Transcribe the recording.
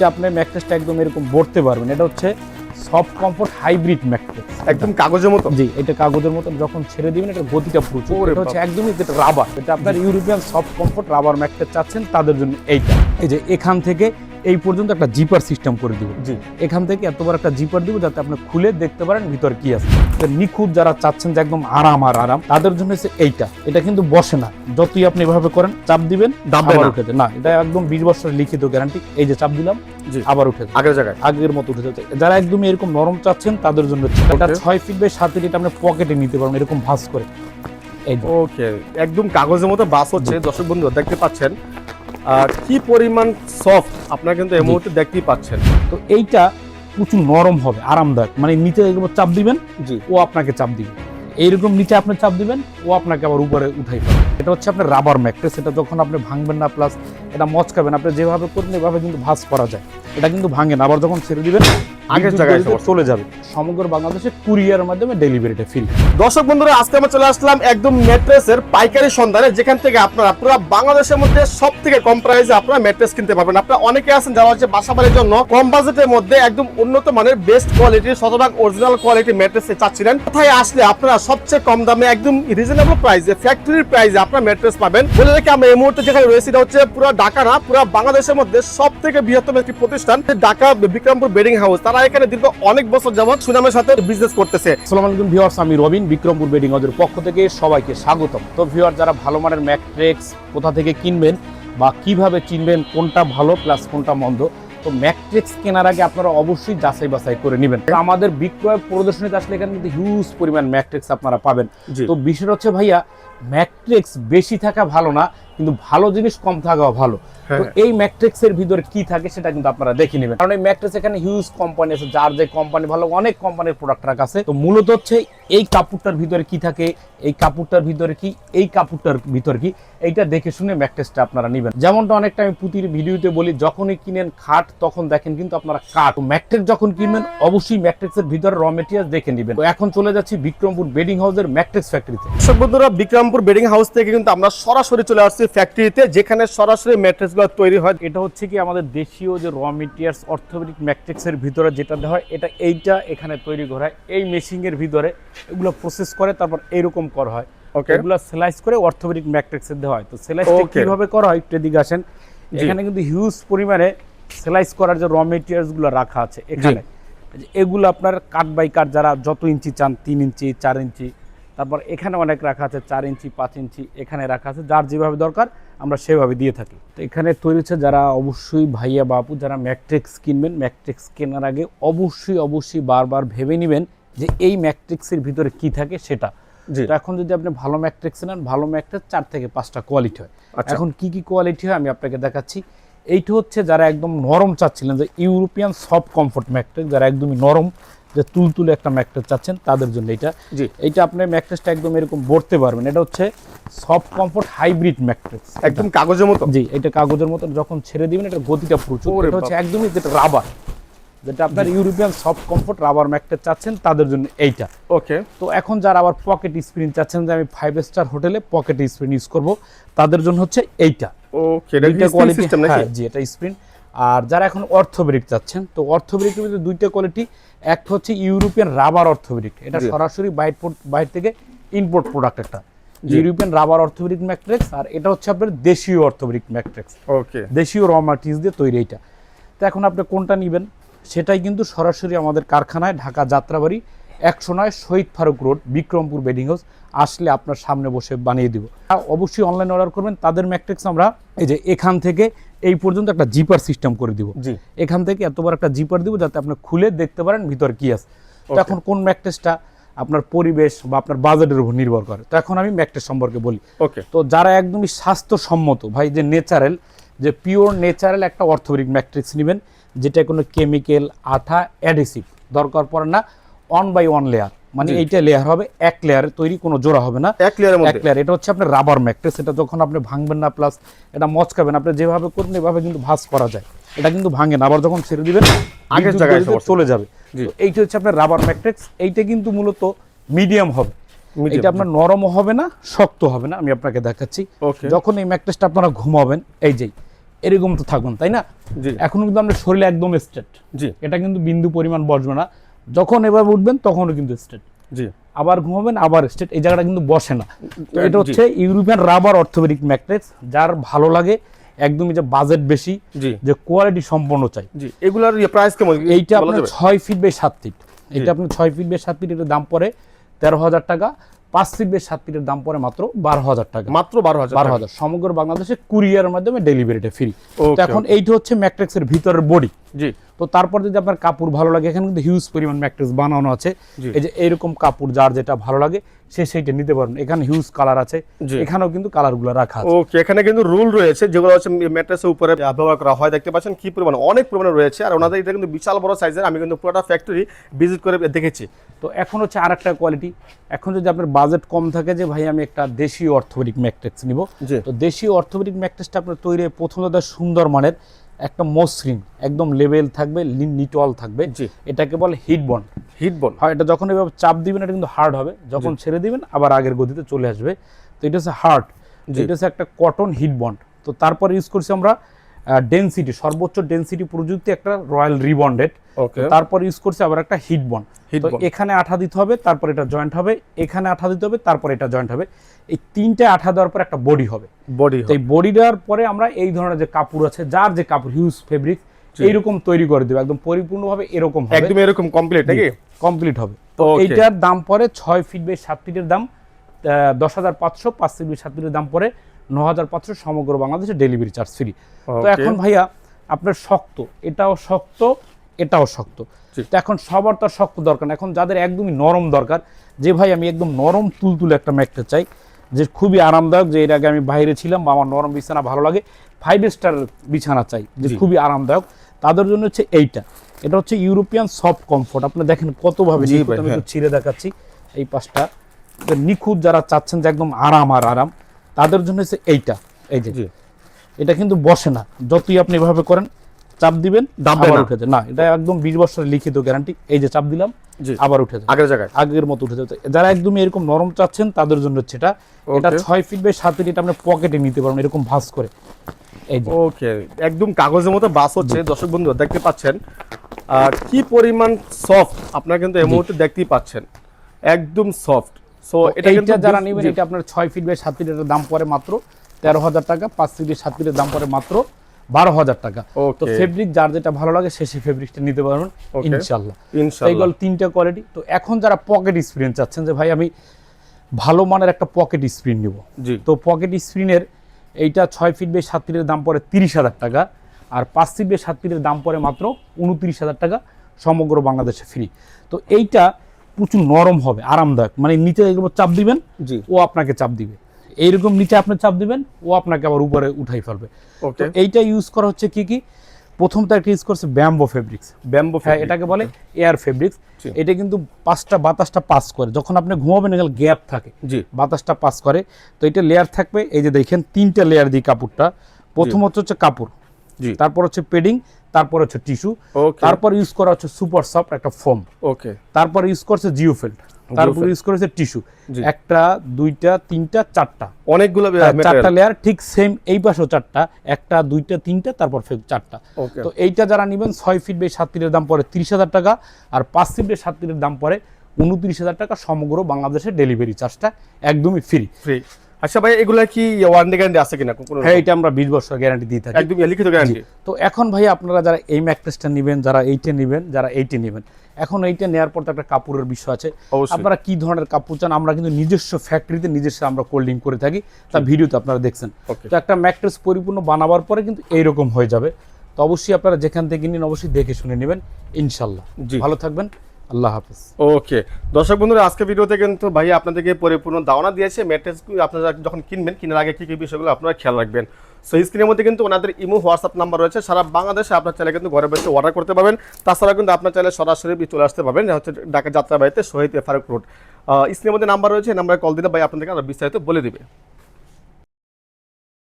এইটা আপনি ম্যাট্রেসটা একদম এরকম বলতে পারবেন। এটা হচ্ছে সফট কমফোর্ট হাইব্রিড ম্যাট্রেস, একদম কাগজের মতো। জি, এটা কাগজের মতো। যখন ছেড়ে দিবেন এটা গতিটা প্রচুর। এটা হচ্ছে একদমই যেটা রাবার, এটা আপনার European soft comfort rubber mattress চাচ্ছেন তাদের জন্য এইটা। এই যে এখান থেকে এই পর্যন্ত একটা জিপার সিস্টেম করে দিব। জি, এখান থেকে এত বড় একটা জিপার দিব যাতে আপনি খুলে দেখতে পারেন ভিতর কি আছে। নিখুঁত যারা চাচ্ছেন যে একদম আরাম আর আরাম, তাদের জন্য হচ্ছে এইটা। এটা কিন্তু বসে না, যতই আপনি এভাবে করেন চাপ দিবেন আবার উঠে যায় না। এটা একদম 20 বছরের লিখিত গ্যারান্টি। এই যে চাপ দিলাম আবার উঠে যায়, আগের জায়গায় আগের মতো উঠে যাচ্ছে। যারা একদম এরকম নরম চাচ্ছেন তাদের জন্য এটা 6 ফিট বাই 7 ফিট, এটা আপনি পকেটে নিতে পারবেন এরকম ভাঁজ করে। ওকে, একদম কাগজের মতো বাস হচ্ছে। দর্শক বন্ধু দেখতে পাচ্ছেন কি পরিমাণ সফট, আপনারা কিন্তু এই মুহূর্তে দেখতেই পাচ্ছেন। তো এইটা প্রচুর নরম হবে, আরামদায়ক। মানে নিচে এরকম চাপ দিবেন, জি, ও আপনাকে চাপ দিবে, এইরকম নিচে আপনি চাপ দিবেন, ও আপনাকে আবার উপরে উঠাই পাবে। এটা হচ্ছে আপনার রাবার ম্যাট্রেস। এটা যখন আপনি ভাঙবেন না, প্লাস এটা মচকাবেন, আপনি যেভাবে করবেন এভাবে কিন্তু ভাঁজ করা যায়। এটা কিন্তু ভাঙে না। আবার যখন ছেড়ে দিবেন আগের জায়গায় চলে যাবে। সমগ্র বাংলাদেশে কুরিয়ারের মাধ্যমে ডেলিভারিটা ফ্রি। দর্শক বন্ধুরা, আজকে আমরা চলে আসলাম একদম ম্যাট্রেসের পাইকারি সন্ধানে, যেখান থেকে আপনারা পুরো বাংলাদেশের মধ্যে সব থেকে কম প্রাইসে আপনারা ম্যাট্রেস কিনতে পারবেন। আপনারা অনেকে আছেন যারা হচ্ছে বাসাবাড়ির জন্য কম বাজেটের মধ্যে একদম উন্নত মানের বেস্ট কোয়ালিটির, শতভাগ অরিজিনাল কোয়ালিটি ম্যাট্রেস চাচ্ছিলেন। কোথায় আসলে আপনারা সবচেয়ে কম দামে একদম রিজনেবল প্রাইসে, ফ্যাক্টরির প্রাইসে আপনারা ম্যাট্রেস পাবেন। বলে রেখে আমরা এই মুহূর্তে যেখানে রয়েছি এটা হচ্ছে পুরো ঢাকা না, পুরো বাংলাদেশের মধ্যে সব থেকে বৃহত্তম একটি প্রতিষ্ঠান ঢাকা বিক্রমপুর বেডিং হাউস। তারা এখানে দীর্ঘ অনেক বছর যাবত সুনামের সাথে বিজনেস করতেছে। আসসালামু আলাইকুম ভিউয়ার্স, আমি রবিন, বিক্রমপুর বেডিং হাউসের পক্ষ থেকে সবাইকে স্বাগতম। তো ভিউয়ার, যারা ভালো মানের ম্যাট্রেস কোথা থেকে কিনবেন বা কিভাবে চিনবেন কোনটা ভালো প্লাস কোনটা মন্দ, তো ম্যাট্রিক্স কেনার আগে আপনারা অবশ্যই যাচাই বাছাই করে নেবেন। আমাদের বিক্রয় প্রদর্শনীতে আসলে এখানে কিন্তু হিউজ পরিমাণ ম্যাট্রিক্স আপনারা পাবেন। তো বিষয় হচ্ছে ভাইয়া, ম্যাট্রিক্স বেশি থাকা ভালো না, কিন্তু ভালো জিনিস কম থাকাও ভালো। তো এই ম্যাট্রিক্সের ভিতরে কি থাকে সেটা কিন্তু আপনারা দেখে নেবেন, কারণ এই ম্যাট্রিক্স এখানে হিউজ কোম্পানি আছে, যার যে কোম্পানি ভালো, অনেক কোম্পানির প্রোডাক্ট রাখা আছে। তো মূলত হচ্ছে এই কাপড়টার ভিতরে কি থাকে, এই কাপড়টার ভিতরে কি, এই কাপড়টার ভিতরে কি, এইটা দেখে শুনে ম্যাট্রিক্সটা আপনারা নেবেন। যেমনটা অনেকটা আমি প্রতিটি ভিডিওতে বলি, যখনই কিনেন খাট তখন দেখেন কিন্তু আপনারা কাঠ। ম্যাট্রিক্স যখন কিনবেন অবশ্যই ম্যাট্রিক্সের ভিতরে র মেটেরিয়াল দেখে নেবেন। তো এখন চলে যাচ্ছি বিক্রমপুর বেডিং হাউসের ম্যাট্রিক্স ফ্যাক্টরিতে। দর্শক বন্ধুরা, বিক্রমপুর বেডিং হাউস থেকে কিন্তু আমরা সরাসরি চলে আসছি ফ্যাক্টরিতে, যেখানে সরাসরি ম্যাট্রেসগুলো তৈরি হয়। এটা হচ্ছে কি আমাদের দেশীয় যে র মেটেরিয়ালস অর্থোপেডিক ম্যাট্রিক্সের ভিতরে যেটা দেওয়া হয়, এইটা এখানে তৈরি করা হয়। এই মেশিনের ভিতরে এগুলো প্রসেস করে তারপর এরকম করা হয়। এগুলো সেলাইস করে অর্থোপেডিক ম্যাট্রিক্সে দেওয়া হয়। তো সেলাইসটা কিভাবে করা হয় একটু এদিকে আসেন। এখানে কিন্তু হিউজ পরিমাণে সেলাইস করার যে র মেটেরিয়ালসগুলো রাখা আছে এখানে, এগুলো আপনার কাট বাই কাট, যারা যত ইঞ্চি চান, 3 ইঞ্চি 4 ইঞ্চি, তারপর এখানে অনেক রাখা আছে 4 ইঞ্চি 5 ইঞ্চি, এখানে রাখা আছে, যার যেভাবে দরকার আমরা সেভাবে দিয়ে থাকি। তো এখানে তৈরি হচ্ছে, যারা অবশ্যই ভাইয়া বাপু যারা ম্যাট্রিক্স কিনবেন, ম্যাট্রিক্স কেনার আগে অবশ্যই বারবার ভেবে নেবেন যে এই ম্যাট্রিক্সের ভিতরে কি থাকে সেটা। তো এখন যদি আপনি ভালো ম্যাট্রিক্স নেন, ভালো ম্যাট্রিক্স 4 থেকে 5টা কোয়ালিটি হয়। এখন কি কি কোয়ালিটি হয় আমি আপনাকে দেখাচ্ছি। এইটা হচ্ছে যারা একদম নরম চাচ্ছিলেন, যে ইউরোপিয়ান সফট কমফোর্ট ম্যাট্রিক্স, যারা একদমই নরম, যে তুলতুলে একটা ম্যাট্রেস চাচ্ছেন তাদের জন্য এইটা আপনি ম্যাট্রেসটা একদম এরকম বলতে পারবেন। এটা হচ্ছে সফট কমফোর্ট হাইব্রিড ম্যাট্রেস, একদম কাগজের মতো। জি, এটা কাগজের মতো। যখন ছেড়ে দিবেন এটা গতিটা প্রচুর। এটা হচ্ছে একদমই যেটা রাবার, যেটা আপনার European soft comfort rubber mattress চাচ্ছেন তাদের জন্য এইটা। ওকে। তো এখন যারা আবার পকেট স্প্রিং চাচ্ছেন, যে আমি 5 স্টার হোটেলে পকেট স্প্রিং ইউজ করব, তাদের জন্য হচ্ছে এইটা। ওকে, এটা কোয়ালিটি সিস্টেম নাকি? জি, এটা স্প্রিং। আর যারা এখন অর্থোপেডিক চাচ্ছেন, তো অর্থোপেডিকের ভিতরে 2টা কোয়ালিটি। একটা হচ্ছে ইউরোপিয়ান রাবার অর্থোপেডিক, এটা সরাসরি বাইরে থেকে ইম্পোর্ট প্রোডাক্ট একটা ইউরোপিয়ান রাবার অর্থোপেডিক ম্যাট্রিক্স। আর এটা হচ্ছে আপনার দেশীয় অর্থোপেডিক ম্যাট্রিক্স, ওকে, দেশীয় র ম্যাটেরিয়ালস দিয়ে তৈরি এইটা। তো এখন আপনি কোনটা নেবেন সেটাই কিন্তু সরাসরি আমাদের কারখানায়, Dhaka Jatrabari 109 Shahid Faruk road, Bikrampur bedding house আসলে আপনার সামনে বসে বানিয়ে দিব। অবশ্যই অনলাইনে অর্ডার করবেন। তাদের ম্যাট্রিক্স আমরা এই যে এখান থেকে এই পর্যন্ত একটা জিপার সিস্টেম করে দিব। এখান থেকে এত বড় একটা জিপার দিব যাতে আপনি খুলে দেখতে পারেন ভিতর কি আছে। তো এখন কোন ম্যাট্রিক্সটা আপনার পরিবেশ বা আপনার বাজেটের উপর নির্ভর করে। তো এখন আমি ম্যাট্রিক্স সম্পর্কে বলি। ওকে। তো যারা একদমই স্বাস্থ্যসম্মত ভাই, যে ন্যাচারাল, যে পিওর ন্যাচারাল একটা অর্থোপেডিক ম্যাট্রিক্স নেবেন, যেটা কোনো কেমিক্যাল, আঠা, অ্যাডিসিভ দরকার পড়ে না, 1 বাই 1 লেয়ার, মানে এইটা লেয়ার হবে এক লেয়ারে তৈরি, কোনো জোড়া হবে না, এক লেয়ার। এটা হচ্ছে আপনার রাবার ম্যাট্রেস। এটা যখন আপনি ভাঙবেন না, প্লাস এটা মচকাবেন, আপনি যেভাবে করবেন এভাবে কিন্তু ভাঁজ করা যায়। এটা কিন্তু ভাঙে না, আবার যখন ছেড়ে দিবেন আগের জায়গায় চলে যাবে। তো এইটা হচ্ছে আপনার রাবার ম্যাট্রেস। এইটা কিন্তু মূলত মিডিয়াম হবে, এটা আপনার নরমও হবে না, শক্ত হবে না। আমি আপনাকে দেখাচ্ছি। যখন এই ম্যাট্রেসটা আপনারা ঘুমাবেন, এই যে এরকম তো থাকবেন, তাই না? জি এখন কিন্তু আপনার শরীরে একদম স্ট্রেট, জি এটা কিন্তু বিন্দু পরিমাণ বসবে না। যখন এবার উঠবেন তখনও কিন্তু স্ট্রেট, জি আবার ঘুমাবেন আবার স্ট্রেট, এই জায়গাটা কিন্তু বসে না। তো এটা জি। হচ্ছে ইউরোপিয়ান রাবার অর্থোপেডিক ম্যাট্রেস, যার ভালো লাগে একদমই যে বাজেট বেশি, জি যে কোয়ালিটি সম্পন্ন চাই। জি এগুলার প্রাইস কেমন এইটা বলা আপনার যাবে? 6 ফিট বাই 7 ফিট, এটা আপনার 6 ফিট বাই 7 ফিট, এটার দাম পড়ে 13,000 টাকা। 5 ফিট বাই 7 ফিটের দাম পড়ে মাত্র 12,000 টাকা। মাত্র 12,000 12,000 সমগ্র বাংলাদেশে কুরিয়ারের মাধ্যমে ডেলিভারিটা ফ্রি। তো Okay, এখন এইটা হচ্ছে ম্যাট্রিক্সের ভিতরের বডি। জি তো তারপর যদি আপনার কাপড় ভালো লাগে, এখানে কিন্তু হিউজ পরিমাণ ম্যাট্রিক্স বানানো আছে। জি। এই যে এইরকম কাপড় যার যেটা ভালো লাগে সে সেইটা নিতে পারবেন। এখানে হিউজ কালার আছে, জি। এখানেও কিন্তু কালারগুলো রাখা আছে। ওকে, এখানে কিন্তু রুল রয়েছে যেগুলো হচ্ছে ম্যাট্রেসের উপরে ব্যবহার করা হয়। দেখতে পাচ্ছেন কি পরিমাণ, অনেক পরিমাণে রয়েছে। আর ওনাদের এটা কিন্তু বিশাল বড় সাইজের, আমি কিন্তু পুরোটা ফ্যাক্টরি ভিজিট করে দেখেছি। তো এখন হচ্ছে আরেকটা কোয়ালিটি, এখন যদি আপনার বাজেট কম থাকে যে ভাই আমি একটা দেশীয় অর্থোপেডিক ম্যাট্রিক্স নিব, জি। তো দেশীয় অর্থোপেডিক ম্যাট্রিক্সটা আপনার তৈরি প্রথমত সুন্দর মানের একটা মসৃণ একদম লেভেল থাকবে, নিটল থাকবে। জি। এটাকে বলে হিট বন্ড। হিট বল। হয় এটা যখন এভাবে চাপ দিবেন এটা কিন্তু হার্ড হবে, যখন ছেড়ে দিবেন আবার আগের গতিতে চলে আসবে। তো এটা হচ্ছে হার্ড, এটা হচ্ছে একটা কটন হিট বন্ড। তো তারপরে ইউজ করছি আমরা ডেনসিটি, সর্বোচ্চ ডেনসিটি প্রযুক্তি একটা রয়্যাল রিবন্ডেড। ওকে, তারপর ইউজ করছি আবার একটা হিট বন্ড। Heat তো bond। এখানে আঠা দিতে হবে, তারপর এটা জয়েন্ট হবে, এখানে আঠা দিতে হবে, তারপর এটা জয়েন্ট হবে। এই তিনটে আঠা দেওয়ার পর একটা বডি হবে। বডি। তো এই বডি দেওয়ার পরে আমরা এই ধরনের যে কাপড় আছে, যার যে কাপড় হিউজ ফেব্রিক এইরকম তৈরি করে দেবে, একদম পরিপূর্ণভাবে এরকম হবে, একদম এরকম কমপ্লিট নাকি? কমপ্লিট হবে। তো Okay। এইটার দাম পড়ে 6 ফিট বাই 7 ফিটের দাম 10,500, 5 ফিট বাই 7 ফিটের দাম পড়ে 9,500, সমগ্র বাংলাদেশে ডেলিভারি চার্জ ফ্রি। তো Okay। এখন ভাইয়া আপনার শক্ত, এটাও শক্ত, এটাও শক্ত। জি। তো এখন সবার তো আর শক্ত দরকার না, এখন যাদের একদমই নরম দরকার, যে ভাই আমি একদম নরম তুলতুলে একটা ম্যাট্রেস চাই, যে খুবই আরামদায়ক, যে এর আগে আমি বাইরে ছিলাম বা আমার নরম বিছানা ভালো লাগে, 5 স্টার বিছানা চাই যে জি। খুবই আরামদায়ক, তাদের জন্য হচ্ছে এইটা। এটা হচ্ছে ইউরোপিয়ান সফট কমফোর্ট। আপনি দেখেন কতভাবে জি নিখুঁত, ভাই, আমি একটু হ্যাঁ। ছিঁড়ে দেখাচ্ছি এই পাশটা। তো নিখুঁত যারা চাচ্ছেন যে একদম আরাম আর আরাম, তাদের জন্য হচ্ছে এইটা। এই যে জি। এটা কিন্তু বসে না, যতই আপনি এভাবে করেন, চাপ দিবেন দাববে আবার না। উঠে যায় না, এটা একদম 20 বছরের লিখিত গ্যারান্টি। এই যে চাপ দিলাম জি। আবার উঠে যায়, আগের জায়গায়। আগের মতো উঠে যেত। যারা একদম এরকম নরম চাচ্ছেন তাদের জন্য হচ্ছে এটা। এটা Okay। 6 ফিট বাই 7 ফিট, এটা আপনি পকেটে নিতে পারবেন এরকম ভাঁজ করে। এই যে ওকে, একদম কাগজের মতো বাস হচ্ছে। দর্শক বন্ধু দেখতে পাচ্ছেন কি পরিমাণ সফট, আপনারা কিন্তু এই মুহূর্তে দেখতেই পাচ্ছেন, একদম সফট। সো এটা কিন্তু এইটা যারা নেবেন, এটা আপনার 6 ফিট বাই 7 ফিট, এটার দাম পড়ে মাত্র 13,000 টাকা। 5 ফিট বাই 7 ফিটের দাম পড়ে মাত্র 12,000 টাকা। তো Okay। ফেব্রিক যার যেটা ভালো লাগে সে সেই ফেব্রিকটা নিতে পারবেন Okay। ইনশাআল্লাহ। ইনশাআল্লাহ। এইগুলো তিনটা কোয়ালিটি। তো এখন যারা পকেট স্ক্রিন চাচ্ছেন যে ভাই আমি ভালো মানের একটা পকেট স্ক্রিন নিব, জি। তো পকেট স্ক্রিনের এইটা 6 ফিট বাই 7 ফিটের দাম পড়ে 30,000 টাকা, আর 5 ফিট বাই 7 ফিটের দাম পড়ে মাত্র 29,000 টাকা, সমগ্র বাংলাদেশে ফ্রি। তো এইটা প্রচুর নরম হবে, আরামদায়ক, মানে নিচে এগুলো চাপ দিবেন জি। ও আপনাকে চাপ দিবে, এইরকম নিচে আপনি চাপ দিবেন ও আপনাকে আবার উপরে উঠাই ফেলবে। তো ওকে, এইটা ইউজ করা হচ্ছে কি কি, প্রথমত একটা ইউজ করছে ব্যাম্বো ফেব্রিক্স। ব্যাম্বো। হ্যাঁ, এটাকে বলে এয়ার ফেব্রিক্স। জি। এটা কিন্তু বাতাসটা পাস করে, যখন আপনি ঘুমাবেন এখানে গ্যাপ থাকে, জি। বাতাসটা পাস করে। তো এটা লেয়ার থাকবে, এই যে দেখেন 3টা লেয়ার দিয়ে কাপড়টা। প্রথমত হচ্ছে কাপড়, জি। তারপর হচ্ছে পেডিং, তারপর হচ্ছে টিস্যু, ওকে। তারপর ইউজ করা হচ্ছে সুপার সফট একটা ফোম, ওকে। তারপর ইউজ করছে জিওফিল্ড, তারপর ইউজ করেছে টিস্যু। জি। একটা, দুইটা, তিনটা, চারটা, অনেকগুলো চারটা লেয়ার, ঠিক সেম এই পাশেও চারটা, একটা, দুইটা, তিনটা, তারপর চারটা। ওকে। তো এইটা যারা নেবেন 6 ফিট বাই 7 ফিটের দাম পড়ে 30,000 টাকা, আর 5 ফিট বাই 7 ফিটের দাম পড়ে 29,000 টাকা, সমগ্র বাংলাদেশে ডেলিভারি চার্জটা একদমই ফ্রি। ফ্রি। আচ্ছা ভাই, এগুলা কি ওয়ারেন্টি গ্যারান্টি আছে কিনা কোনো? হ্যাঁ, এটা আমরা 20 বছর গ্যারান্টি দিয়ে থাকি। একদম লিখিত গ্যারান্টি। তো এখন ভাই আপনারা যারা এই ম্যাট্রেসটা নেবেন, যারা এইটা নেবেন, যারা এইটা নেবেন, এখন এইটা নেওয়ার পর তো একটা কাপড়ের বিষয় আছে। অবশ্যই। আপনারা কি ধরনের কাপড় চান, আমরা কিন্তু নিজস্ব ফ্যাক্টরিতে নিজস্ব আমরা কোল্ডিং করে থাকি, তা ভিডিওতে আপনারা দেখছেন। Okay। তো একটা ম্যাট্রেস পরিপূর্ণ বানাবার পরে কিন্তু এইরকম হয়ে যাবে। তো অবশ্যই আপনারা যেখান থেকে নিন অবশ্যই দেখে শুনে নেবেন ইনশাল্লাহ। জি। ভালো থাকবেন, আল্লাহ হাফেজ। ওকে, দর্শক বন্ধুরা, আজকে ভিডিওতে কিন্তু ভাই আপনাদেরকে পরিপূর্ণ ধারণা দিয়েছে ম্যাট্রেস আপনারা যখন কিনবেন, কেনার আগে কি কি বিষয়গুলো আপনারা খেয়াল রাখবেন। সো স্ক্রিনের মধ্যে কিন্তু ওনাদের ইমো হোয়াটসঅ্যাপ নাম্বার রয়েছে, সারা বাংলাদেশে আপনার চাইলে কিন্তু ঘরে বসে অর্ডার করতে পারবেন। তাছাড়া কিন্তু আপনার চাইলে সরাসরি চলে আসতে পারবেন, হচ্ছে ঢাকা যাত্রাবাড়িতে শহীদ ফারুক রোড। স্ক্রিনের মধ্যে নাম্বার রয়েছে, নাম্বারে কল দিলে ভাই আপনাদেরকে আরো বিস্তারিত বলে দিবে।